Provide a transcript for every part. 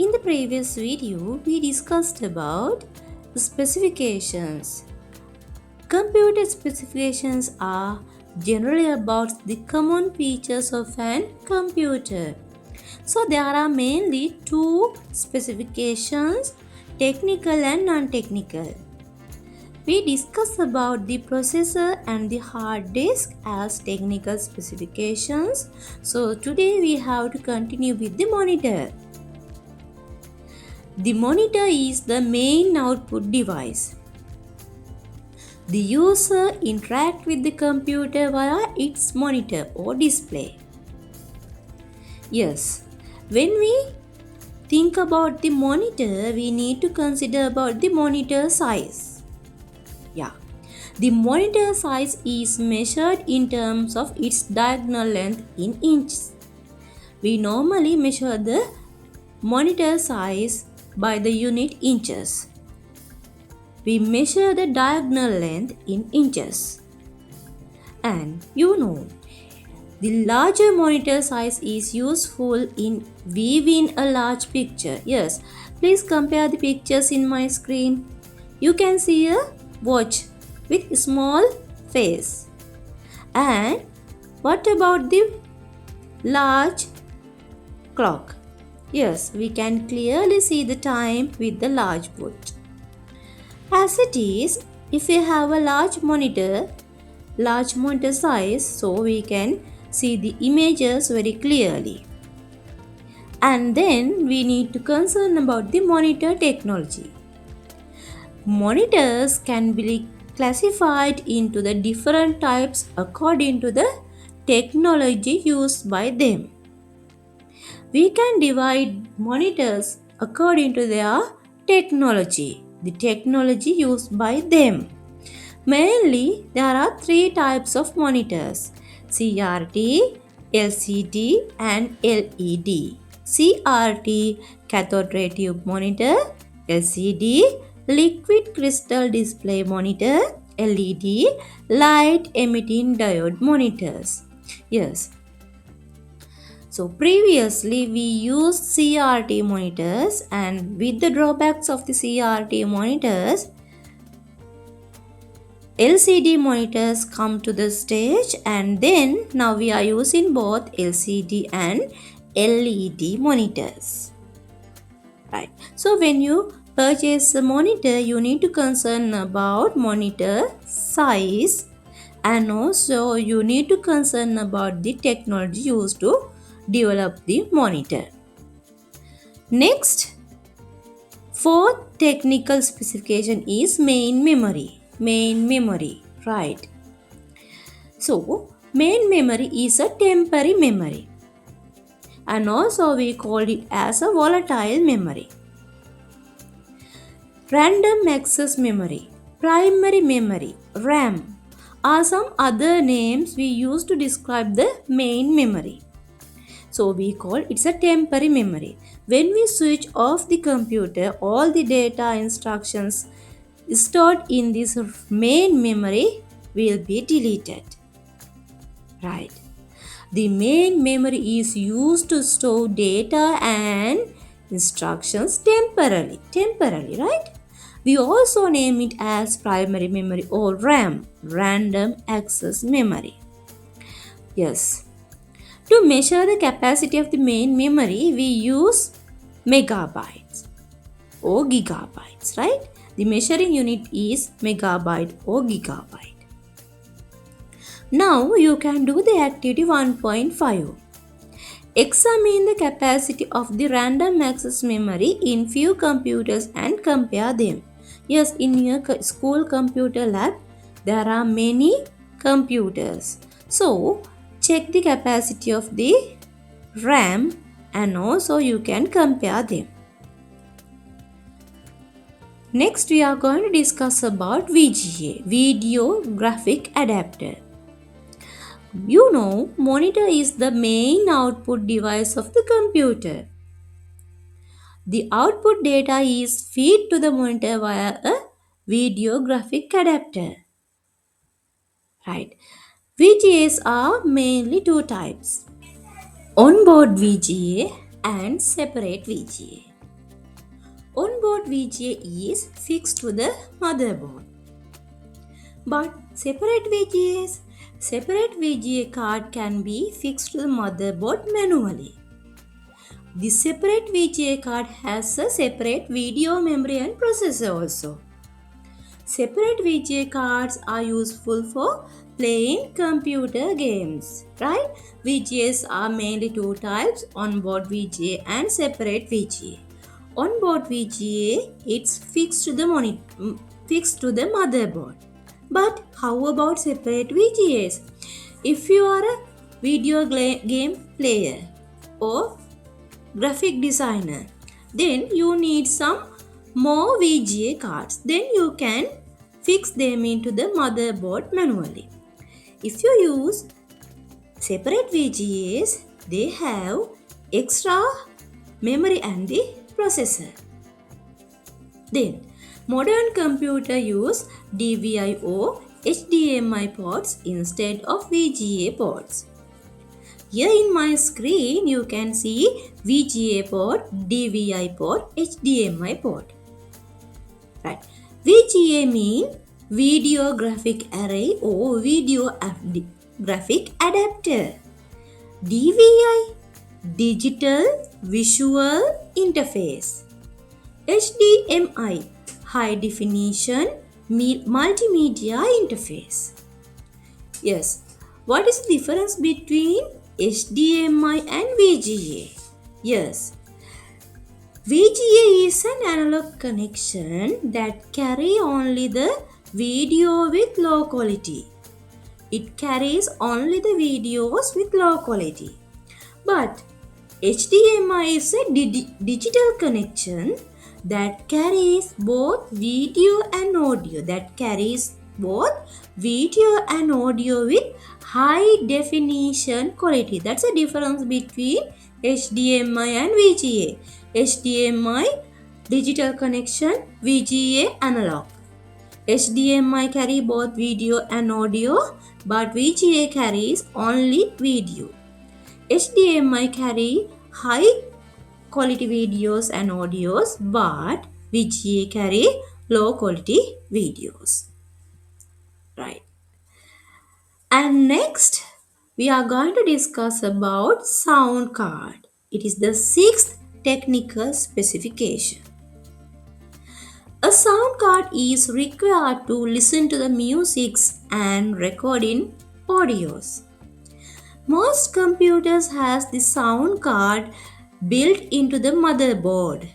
In the previous video, we discussed about specifications. Computer specifications are generally about the common features of an computer. So there are mainly two specifications, technical and non-technical. We discuss about the processor and the hard disk as technical specifications. So today we have to continue with the monitor. The monitor is the main output device. The user interacts with the computer via its monitor or display. Yes, when we think about the monitor, we need to consider about the monitor size. Yeah, the monitor size is measured in terms of its diagonal length in inches. We normally measure the monitor size by the unit inches. We measure the diagonal length in inches. And the larger monitor size is useful in viewing a large picture. Yes, please compare the pictures in my screen. You can see a watch with a small face. And what about the large clock? Yes, we can clearly see the time with the large watch. As it is, if we have a large monitor size, so we can see the images very clearly. And then we need to concern about the monitor technology. Monitors can be classified into the different types according to the technology used by them. We can divide monitors according to their technology, the technology used by them. Mainly, there are three types of monitors: CRT, LCD, and LED. CRT, cathode ray tube monitor; LCD, liquid crystal display monitor; LED, light emitting diode monitors. Yes. So previously we used CRT monitors, and with the drawbacks of the CRT monitors, LCD monitors come to the stage, and then now we are using both LCD and LED monitors. Right. So when you purchase a monitor, you need to concern about monitor size, and also you need to concern about the technology used to develop the monitor. Next, fourth technical specification is main memory. Main memory, right? So, main memory is a temporary memory, and also we call it as a volatile memory. Random access memory, primary memory, RAM are some other names we use to describe the main memory. So we call it's a temporary memory. When we switch off the computer, all the data instructions stored in this main memory will be deleted. Right. The main memory is used to store data and instructions temporarily, right? We also name it as primary memory or RAM, random access memory. Yes. To measure the capacity of the main memory, we use megabytes or gigabytes, right? The measuring unit is megabyte or gigabyte. Now you can do the activity 1.5. Examine the capacity of the random access memory in few computers and compare them. Yes, in your school computer lab, there are many computers. So, check the capacity of the RAM, and also you can compare them. Next, we are going to discuss about VGA, Video Graphic Adapter. Monitor is the main output device of the computer. The output data is fed to the monitor via a video graphic adapter. Right. VGAs are mainly two types: onboard VGA and separate VGA. Onboard VGA is fixed to the motherboard. But separate VGA card can be fixed to the motherboard manually. The separate VGA card has a separate video memory and processor also. Separate VGA cards are useful for playing computer games, right? VGAs are mainly two types, onboard VGA and separate VGA. Onboard VGA, it's fixed to the motherboard. But how about separate VGAs? If you are a video game player or graphic designer, then you need some more VGA cards. Then you can fix them into the motherboard manually. If you use separate VGAs, they have extra memory and the processor. Then modern computer use DVI or HDMI ports instead of VGA ports. Here in my screen you can see VGA port, DVI port, HDMI port. Right. VGA means video graphic array or video graphic adapter. DVI, digital visual interface. HDMI, high definition multimedia interface. Yes, what is the difference between HDMI and VGA? Yes, VGA is an analog connection that carries only the video with low quality. It carries only the videos with low quality. But HDMI is a digital connection that carries both video and audio. With high definition quality. That's the difference between HDMI and VGA. HDMI digital connection, VGA analog. HDMI carry both video and audio, but VGA carries only video. HDMI carry high quality videos and audios, but VGA carry low quality videos. Right. And next, we are going to discuss about sound card. It is the sixth technical specification. A sound card is required to listen to the music and recording audios. Most computers has the sound card built into the motherboard.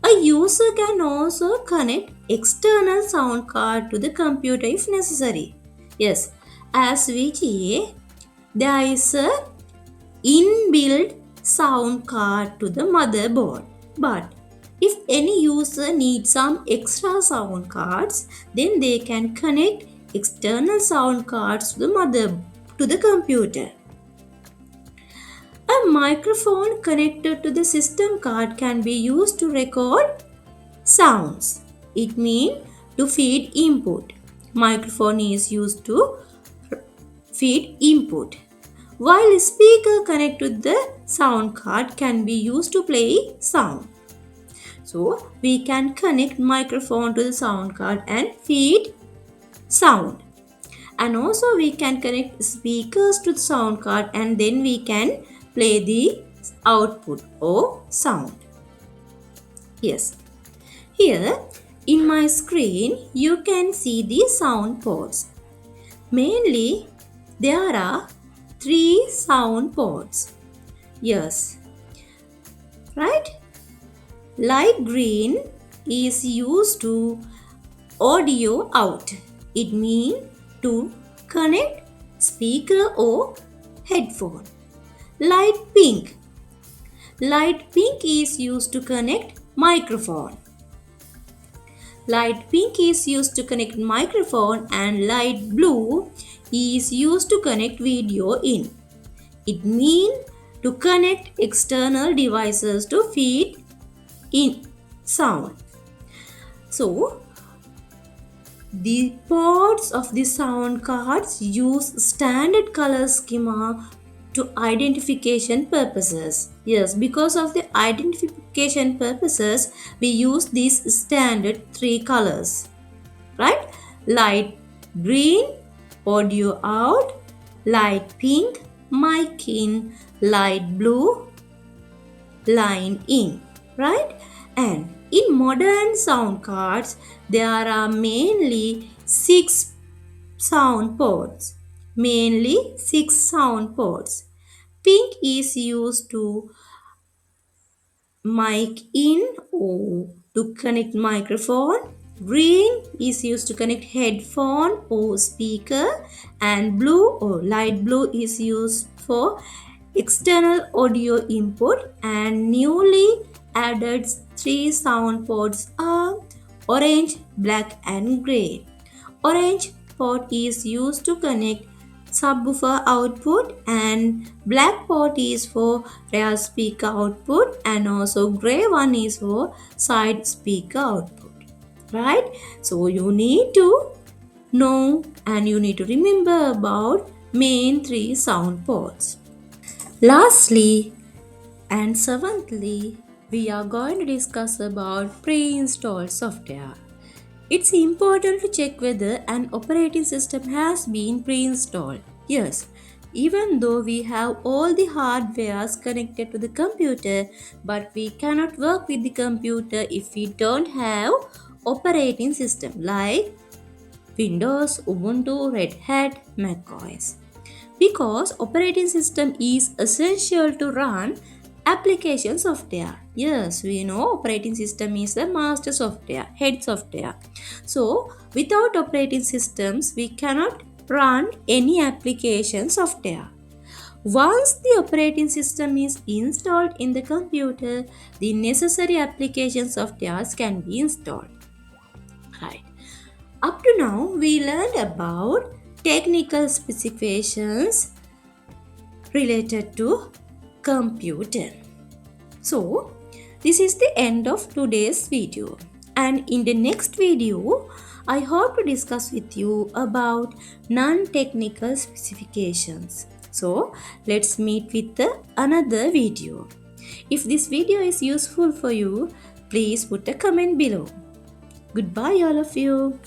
A user can also connect external sound card to the computer if necessary. Yes, as VGA, there is a inbuilt sound card to the motherboard. But if any user needs some extra sound cards, then they can connect external sound cards to the computer. A microphone connected to the system card can be used to record sounds. It means to feed input. Microphone is used to feed input. While a speaker connected to the sound card can be used to play sound. So we can connect microphone to the sound card and feed sound. And also we can connect speakers to the sound card and then we can play the output or sound. Yes. Here in my screen you can see the sound ports. Mainly there are 3 sound ports. Yes. Right? Light green is used to audio out. It means to connect speaker or headphone. Light pink. Light pink is used to connect microphone. Light pink is used to connect microphone and light blue is used to connect video in. It means to connect external devices to feed in sound. So, the ports of the sound cards use standard color schema to identification purposes. Yes, because of the identification purposes, we use these standard three colors, right? Light green, audio out, light pink, mic in, light blue, line in, right? And in modern sound cards, there are mainly sound ports. Mainly six sound ports. Pink is used to mic in or to connect microphone. Green is used to connect headphone or speaker, and blue or light blue is used for external audio input, and newly added three sound ports are orange, black and gray. Orange port is used to connect subwoofer output, and black port is for rear speaker output, and also gray one is for side speaker output, right? So you need to know and you need to remember about main three sound ports. Lastly and seventhly, we are going to discuss about pre-installed software. It's important to check whether an operating system has been pre-installed. Yes, even though we have all the hardwares connected to the computer, but we cannot work with the computer if we don't have operating system like Windows, Ubuntu, Red Hat, macOS. Because operating system is essential to run application software. Yes, we know operating system is the master software, head software. So without operating systems, we cannot run any application software. Once the operating system is installed in the computer, the necessary application softwares can be installed. Right. Up to now, we learned about technical specifications related to computer. So, this is the end of today's video, and in the next video, I hope to discuss with you about non-technical specifications. So, let's meet with another video. If this video is useful for you, please put a comment below. Goodbye all of you.